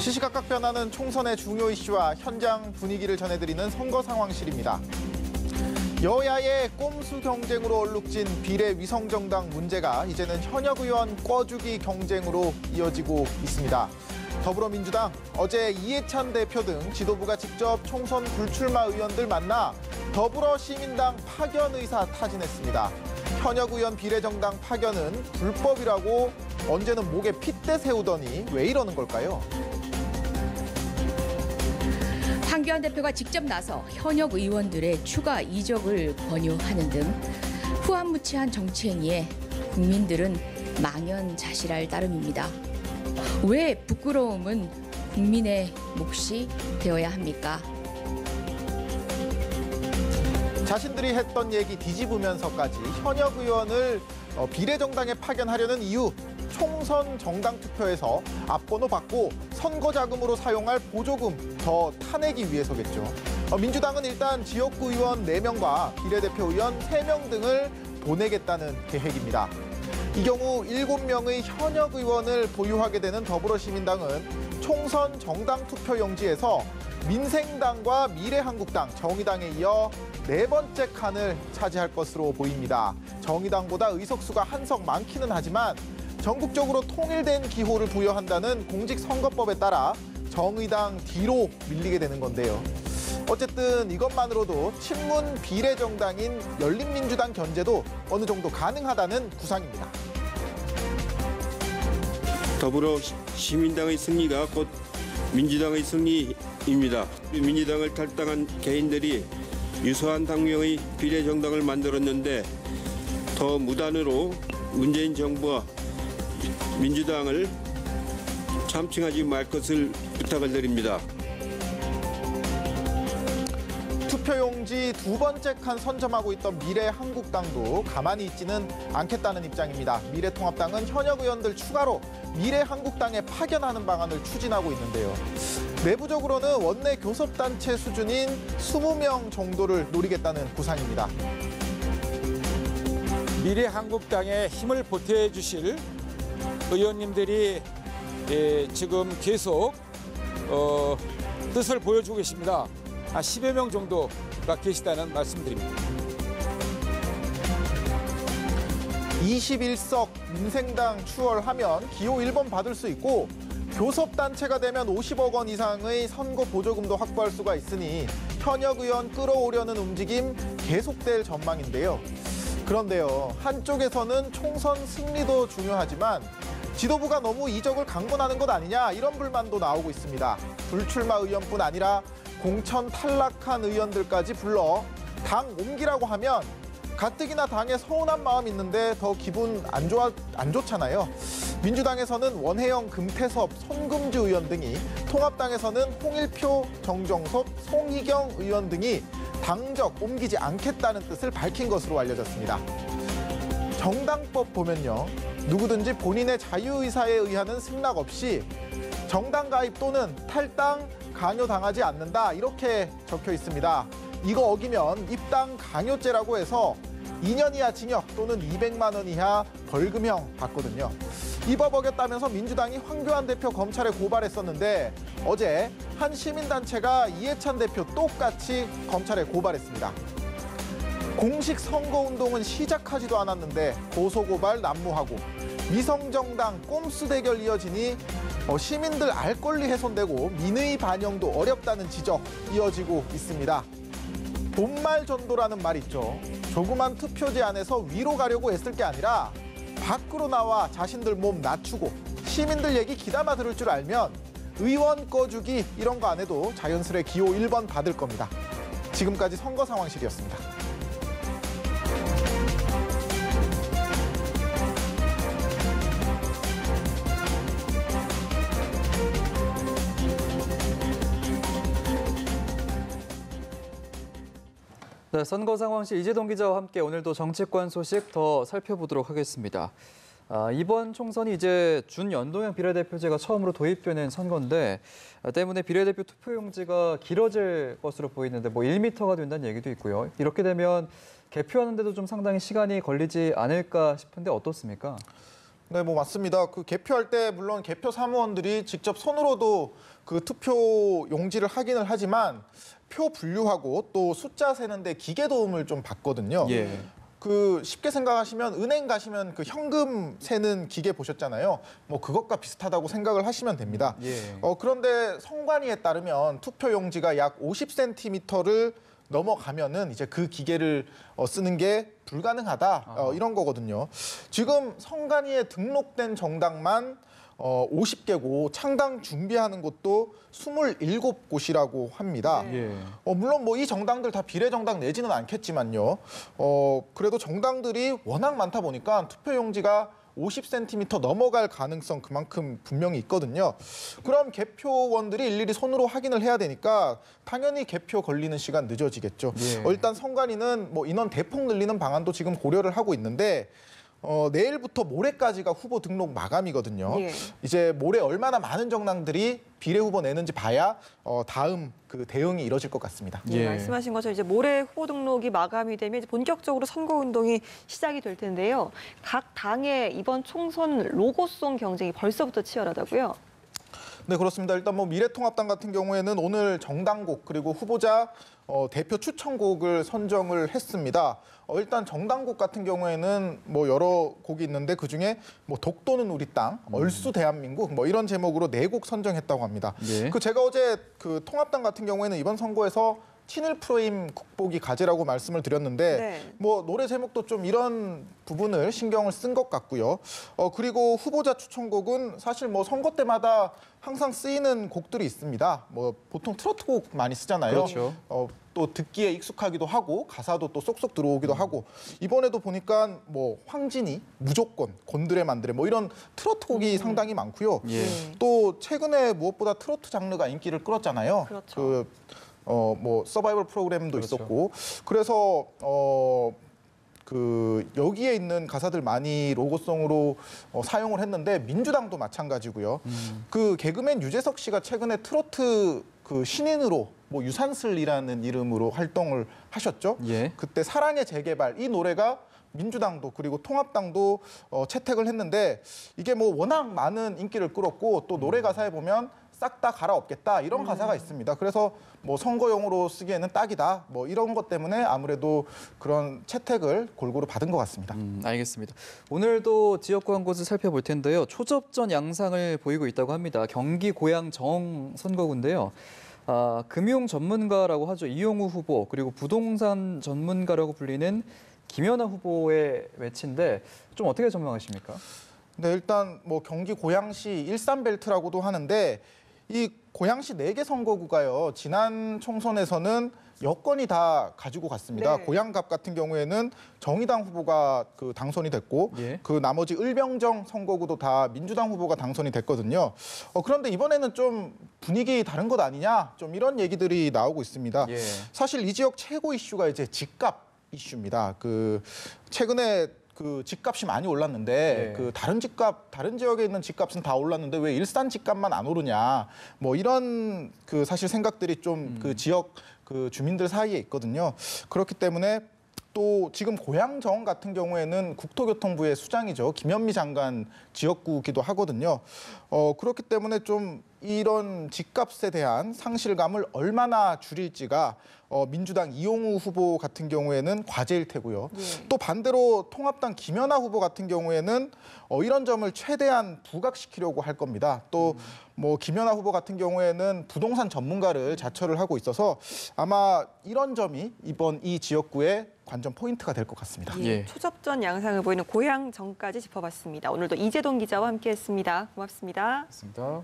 시시각각 변하는 총선의 중요 이슈와 현장 분위기를 전해드리는 선거 상황실입니다. 여야의 꼼수 경쟁으로 얼룩진 비례 위성정당 문제가 이제는 현역 의원 꿔주기 경쟁으로 이어지고 있습니다. 더불어민주당 어제 이해찬 대표 등 지도부가 직접 총선 불출마 의원들 만나 더불어시민당 파견 의사 타진했습니다. 현역 의원 비례정당 파견은 불법이라고 언제는 목에 핏대 세우더니 왜 이러는 걸까요? 황교안 대표가 직접 나서 현역 의원들의 추가 이적을 권유하는 등 후한무치한 정치 행위에 국민들은 망연자실할 따름입니다. 왜 부끄러움은 국민의 몫이 되어야 합니까? 자신들이 했던 얘기 뒤집으면서까지 현역 의원을 비례정당에 파견하려는 이유, 총선 정당 투표에서 앞번호 받고 선거 자금으로 사용할 보조금 더 타내기 위해서겠죠. 민주당은 일단 지역구 의원 4명과 비례대표 의원 3명 등을 보내겠다는 계획입니다. 이 경우 7명의 현역 의원을 보유하게 되는 더불어시민당은 총선 정당 투표 용지에서 민생당과 미래한국당, 정의당에 이어 4번째 칸을 차지할 것으로 보입니다. 정의당보다 의석수가 한 석 많기는 하지만 전국적으로 통일된 기호를 부여한다는 공직선거법에 따라 정의당 뒤로 밀리게 되는 건데요. 어쨌든 이것만으로도 친문 비례정당인 열린민주당 견제도 어느 정도 가능하다는 구상입니다. 더불어시민당의 승리가 곧 민주당의 승리입니다. 민주당을 탈당한 개인들이 유소한 당명의 비례정당을 만들었는데 더 무단으로 문재인 정부와 민주당을 참칭하지 말 것을 부탁을 드립니다. 투표용지 2번째 칸 선점하고 있던 미래한국당도 가만히 있지는 않겠다는 입장입니다. 미래통합당은 현역 의원들 추가로 미래한국당에 파견하는 방안을 추진하고 있는데요. 내부적으로는 원내 교섭단체 수준인 20명 정도를 노리겠다는 구상입니다. 미래한국당에 힘을 보태주실 의원님들이 지금 계속 뜻을 보여주고 계십니다. 한 10여 명 정도가 계시다는 말씀드립니다. 21석 민생당 추월하면 기호 1번 받을 수 있고 교섭단체가 되면 50억 원 이상의 선거 보조금도 확보할 수가 있으니 현역 의원 끌어오려는 움직임 계속될 전망인데요. 그런데요, 한쪽에서는 총선 승리도 중요하지만 지도부가 너무 이적을 강권하는 것 아니냐 이런 불만도 나오고 있습니다. 불출마 의원뿐 아니라 공천 탈락한 의원들까지 불러 당 옮기라고 하면 가뜩이나 당에 서운한 마음 있는데 더 기분 안 좋잖아요. 민주당에서는 원혜영, 금태섭, 손금주 의원 등이, 통합당에서는 홍일표, 정정섭, 송희경 의원 등이 당적 옮기지 않겠다는 뜻을 밝힌 것으로 알려졌습니다. 정당법 보면요, 누구든지 본인의 자유의사에 의하는 승낙 없이 정당 가입 또는 탈당, 강요당하지 않는다 이렇게 적혀 있습니다. 이거 어기면 입당 강요죄라고 해서 2년 이하 징역 또는 200만 원 이하 벌금형 받거든요. 이 법 어겼다면서 민주당이 황교안 대표 검찰에 고발했었는데 어제 한 시민단체가 이해찬 대표 똑같이 검찰에 고발했습니다. 공식 선거운동은 시작하지도 않았는데 고소고발 난무하고 위성정당 꼼수 대결 이어지니 시민들 알 권리 훼손되고 민의 반영도 어렵다는 지적 이어지고 있습니다. 본말 전도라는 말 있죠. 조그만 투표지 안에서 위로 가려고 애쓸 게 아니라 밖으로 나와 자신들 몸 낮추고 시민들 얘기 귀담아 들을 줄 알면 의원 꺼주기 이런 거 안 해도 자연스레 기호 1번 받을 겁니다. 지금까지 선거 상황실이었습니다. 네, 선거 상황실 이재동 기자와 함께 오늘도 정치권 소식 더 살펴보도록 하겠습니다. 이번 총선이 이제 준연동형 비례대표제가 처음으로 도입되는 선거인데 때문에 비례대표 투표용지가 길어질 것으로 보이는데 1m가 된다는 얘기도 있고요. 이렇게 되면 개표하는 데도 좀 상당히 시간이 걸리지 않을까 싶은데 어떻습니까? 네, 뭐 맞습니다. 그 개표할 때 물론 개표 사무원들이 직접 손으로도 그 투표 용지를 확인을 하지만 표 분류하고 또 숫자 세는데 기계 도움을 좀 받거든요. 예. 그 쉽게 생각하시면 은행 가시면 그 현금 세는 기계 보셨잖아요. 뭐 그것과 비슷하다고 생각을 하시면 됩니다. 예. 그런데 선관위에 따르면 투표 용지가 약 50cm를 넘어가면은 이제 그 기계를 쓰는 게 불가능하다 이런 거거든요. 지금 선관위에 등록된 정당만 50개고 창당 준비하는 곳도 27곳이라고 합니다. 예. 물론 뭐 이 정당들 다 비례정당 내지는 않겠지만요. 그래도 정당들이 워낙 많다 보니까 투표용지가 50cm 넘어갈 가능성 그만큼 분명히 있거든요. 그럼 개표원들이 일일이 손으로 확인을 해야 되니까 당연히 개표 걸리는 시간 늦어지겠죠. 예. 일단 선관위는 뭐 인원 대폭 늘리는 방안도 지금 고려를 하고 있는데 내일부터 모레까지가 후보 등록 마감이거든요. 예. 이제 모레 얼마나 많은 정당들이 비례 후보 내는지 봐야 다음 그 대응이 이뤄질 것 같습니다. 예, 말씀하신 것처럼 이제 모레 후보 등록이 마감이 되면 이제 본격적으로 선거 운동이 시작이 될 텐데요. 각 당의 이번 총선 로고송 경쟁이 벌써부터 치열하다고요? 네, 그렇습니다. 일단 뭐 미래통합당 같은 경우에는 오늘 정당곡 그리고 후보자 대표 추천곡을 선정을 했습니다. 일단 정당곡 같은 경우에는 뭐 여러 곡이 있는데 그중에 뭐 독도는 우리 땅, 얼쑤 대한민국 뭐 이런 제목으로 4곡 선정했다고 합니다. 예. 제가 어제 그 통합당 같은 경우에는 이번 선거에서 친일 프레임 극복이 과제라고 말씀을 드렸는데 네. 뭐 노래 제목도 좀 이런 부분을 신경을 쓴 것 같고요. 그리고 후보자 추천곡은 사실 뭐 선거 때마다 항상 쓰이는 곡들이 있습니다. 뭐 보통 트로트 곡 많이 쓰잖아요. 그렇죠. 또 듣기에 익숙하기도 하고 가사도 또 쏙쏙 들어오기도 하고 이번에도 보니까 뭐 황진이, 무조건, 곤드레 만드레 뭐 이런 트로트 곡이 상당히 많고요. 예. 또 최근에 무엇보다 트로트 장르가 인기를 끌었잖아요. 그렇죠. 뭐 서바이벌 프로그램도 그렇죠. 있었고 그래서 그 여기에 있는 가사들 많이 로고송으로 사용을 했는데 민주당도 마찬가지고요. 그 개그맨 유재석 씨가 최근에 트로트 그 신인으로 뭐 유산슬이라는 이름으로 활동을 하셨죠. 예. 그때 사랑의 재개발 이 노래가 민주당도 그리고 통합당도 채택을 했는데 이게 뭐 워낙 많은 인기를 끌었고 또 노래 가사에 보면 싹 다 갈아엎겠다 이런 가사가 있습니다. 그래서 뭐 선거용으로 쓰기에는 딱이다 뭐 이런 것 때문에 아무래도 그런 채택을 골고루 받은 것 같습니다. 알겠습니다. 오늘도 지역구 한 곳을 살펴볼 텐데요. 초접전 양상을 보이고 있다고 합니다. 경기 고양 정 선거구인데요. 금융 전문가라고 하죠. 이용우 후보 그리고 부동산 전문가라고 불리는 김연아 후보의 매치인데 좀 어떻게 전망하십니까? 네, 일단 뭐 경기 고양시 일산벨트라고도 하는데 이 고양시 4개 선거구가요. 지난 총선에서는 여권이 다 가지고 갔습니다. 네. 고양갑 같은 경우에는 정의당 후보가 그 당선이 됐고 예. 그 나머지 을병정 선거구도 다 민주당 후보가 당선이 됐거든요. 그런데 이번에는 좀 분위기 다른 것 아니냐? 좀 이런 얘기들이 나오고 있습니다. 예. 사실 이 지역 최고 이슈가 이제 집값 이슈입니다. 그 최근에 그 집값이 많이 올랐는데 네. 그 다른 지역에 있는 집값은 다 올랐는데 왜 일산 집값만 안 오르냐 뭐 이런 그 사실 생각들이 좀 그 지역 그 주민들 사이에 있거든요. 그렇기 때문에 또 지금 고양정 같은 경우에는 국토교통부의 수장이죠. 김현미 장관 지역구기도 하거든요. 그렇기 때문에 좀 이런 집값에 대한 상실감을 얼마나 줄일지가 민주당 이용우 후보 같은 경우에는 과제일 테고요. 예. 또 반대로 통합당 김연아 후보 같은 경우에는 이런 점을 최대한 부각시키려고 할 겁니다. 또 뭐 김연아 후보 같은 경우에는 부동산 전문가를 자처를 하고 있어서 아마 이런 점이 이번 이 지역구의 관전 포인트가 될 것 같습니다. 예. 초접전 양상을 보이는 고양정까지 짚어봤습니다. 오늘도 이재동 기자와 함께했습니다. 고맙습니다. 맞습니다.